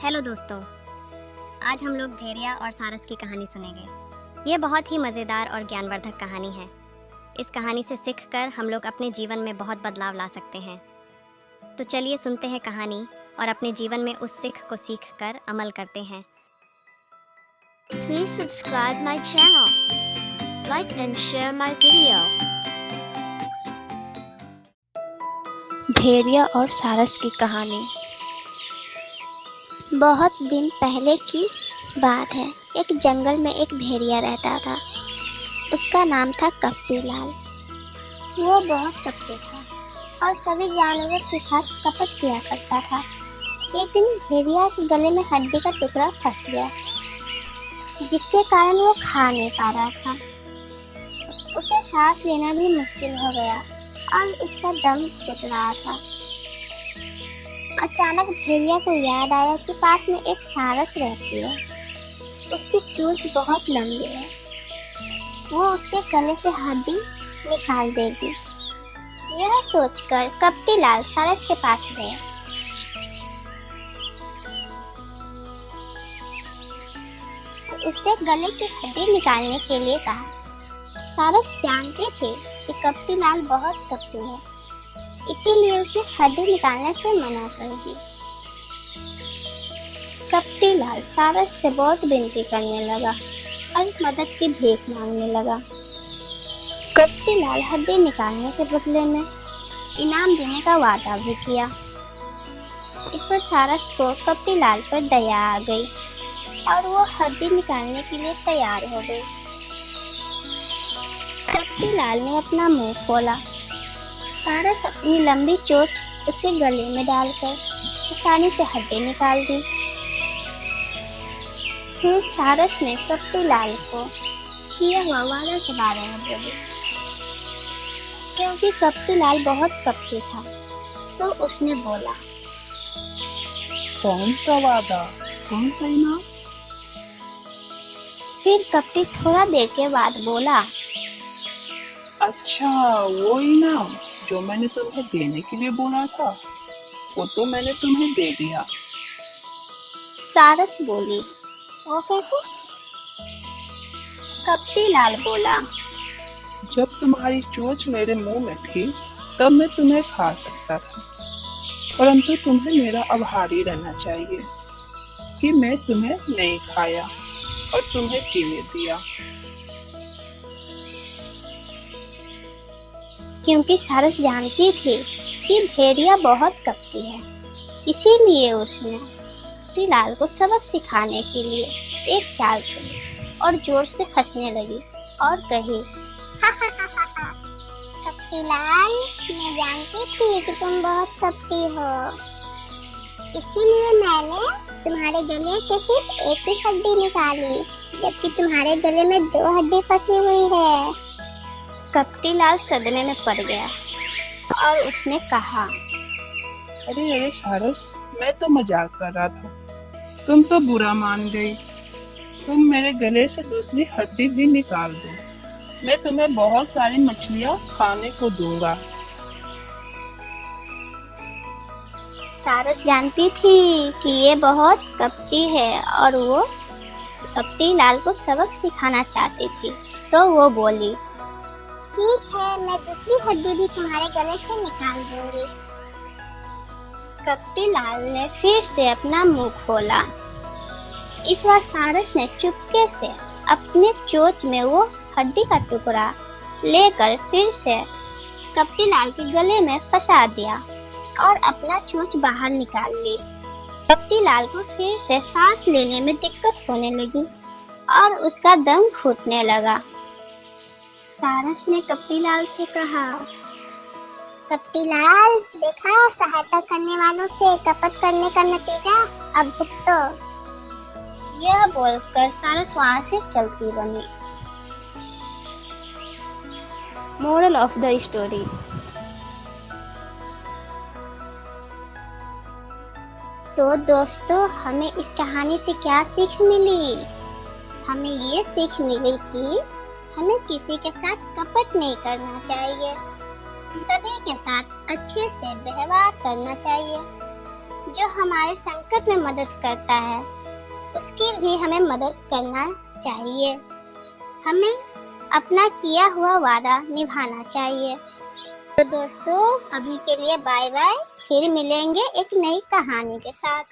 Hello दोस्तों, आज हम लोग भेड़िया और सारस की कहानी सुनेंगे। ये बहुत ही मज़ेदार और ज्ञानवर्धक कहानी है। इस कहानी से सीखकर हम लोग अपने जीवन में बहुत बदलाव ला सकते हैं। तो चलिए सुनते हैं कहानी और अपने जीवन में उस सीख को सीखकर अमल करते हैं। Please subscribe my channel, like and share my video. भेड़िया और सारस की कहानी। बहुत दिन पहले की बात है। एक जंगल में एक भेड़िया रहता था। उसका नाम था कप्तीलाल। वो बहुत कपटी था और सभी जानवरों के साथ कपट किया करता था। एक दिन भेड़िया के गले में हड्डी का टुकड़ा फंस गया, जिसके कारण वो खा नहीं पा रहा था। उसे सांस लेना भी मुश्किल हो गया और उसका दम घुट रहा था। अचानक भेड़िया को याद आया कि पास में एक सारस रहती है। उसकी चोंच बहुत लंबी है, वो उसके गले से हड्डी निकाल देगी। यह सोचकर कप्तीलाल सारस के पास गया। उससे गले की हड्डी निकालने के लिए कहा। सारस जानते थे कि कप्तीलाल बहुत कपटी है, इसीलिए उसने हड्डी निकालने से मना कर दी। कप्तीलाल सारस से बहुत विनती करने लगा और मदद की भीख मांगने लगा। कप्तीलाल हड्डी निकालने के बदले में इनाम देने का वादा भी किया। इस पर सारस को कप्तीलाल पर दया आ गई और वो हड्डी निकालने के लिए तैयार हो गई। कप्तीलाल ने अपना मुंह खोला। सारस अपनी लंबी चोंच उसे गले में डालकर आसानी से हड्डी निकाल दी। फिर सारस ने कप्तीलाल को किया हुआ वादा के बारे में बोली। क्योंकि कप्तीलाल बहुत कपटी था, तो उसने बोला, कौन सा वादा, कौन सा इनाम? फिर कपटी थोड़ा देर के बाद बोला, अच्छा, वो इनाम जो मैंने तुम्हें देने के लिए बोला था, वो तो मैंने तुम्हें दे दिया। सारस बोली, वो कैसे? कप्तीलाल बोला, जब तुम्हारी चोंच मेरे मुंह में थी तब मैं तुम्हें खा सकता था, परंतु तुम्हें मेरा आभारी रहना चाहिए कि मैं तुम्हें नहीं खाया और तुम्हें जीने दिया। क्योंकि सारस जानती थी कि भेड़िया बहुत कपटी है, इसीलिए उसने कप्तीलाल को सबक सिखाने के लिए एक चाल चली और जोर से हंसने लगी और कही, कप्तीलाल, मैं जानती थी कि तुम बहुत कपटी हो, इसीलिए मैंने तुम्हारे गले से सिर्फ एक ही हड्डी निकाली, जबकि तुम्हारे गले में 2 हड्डी फंसी हुई है। कप्तीलाल सदमे में पड़ गया और उसने कहा, अरे सारस, मैं तो मजाक कर रहा था, तुम तो बुरा मान गई। तुम मेरे गले से दूसरी हड्डी भी निकाल दो, मैं तुम्हें बहुत सारी मछलियाँ खाने को दूंगा। सारस जानती थी कि ये बहुत कपटी है और वो कप्तीलाल को सबक सिखाना चाहती थी, तो वो बोली, ठीक है, मैं दूसरी हड्डी भी तुम्हारे गले से निकाल दूंगी। कप्तीलाल ने फिर से अपना मुंह खोला। इस बार सारस ने चुपके से अपने चोंच में वो हड्डी का टुकड़ा लेकर फिर से कप्तीलाल के गले में फंसा दिया और अपना चोंच बाहर निकाल ली। कप्तीलाल को फिर से सांस लेने में दिक्कत होने लगी और उसका दम घुटने लगा। सारस ने कप्तीलाल से कहा, कप्तीलाल, देखा, सहायता करने वालों से कपट करने का नतीजा, अब भुगतो। यह बोलकर सारस वहां से चलती बनी। Moral of the story. तो दोस्तों, हमें इस कहानी से क्या सीख मिली? हमें ये सीख मिली कि हमें किसी के साथ कपट नहीं करना चाहिए, सभी के साथ अच्छे से व्यवहार करना चाहिए। जो हमारे संकट में मदद करता है उसकी भी हमें मदद करना चाहिए। हमें अपना किया हुआ वादा निभाना चाहिए। तो दोस्तों अभी के लिए बाय बाय, फिर मिलेंगे एक नई कहानी के साथ।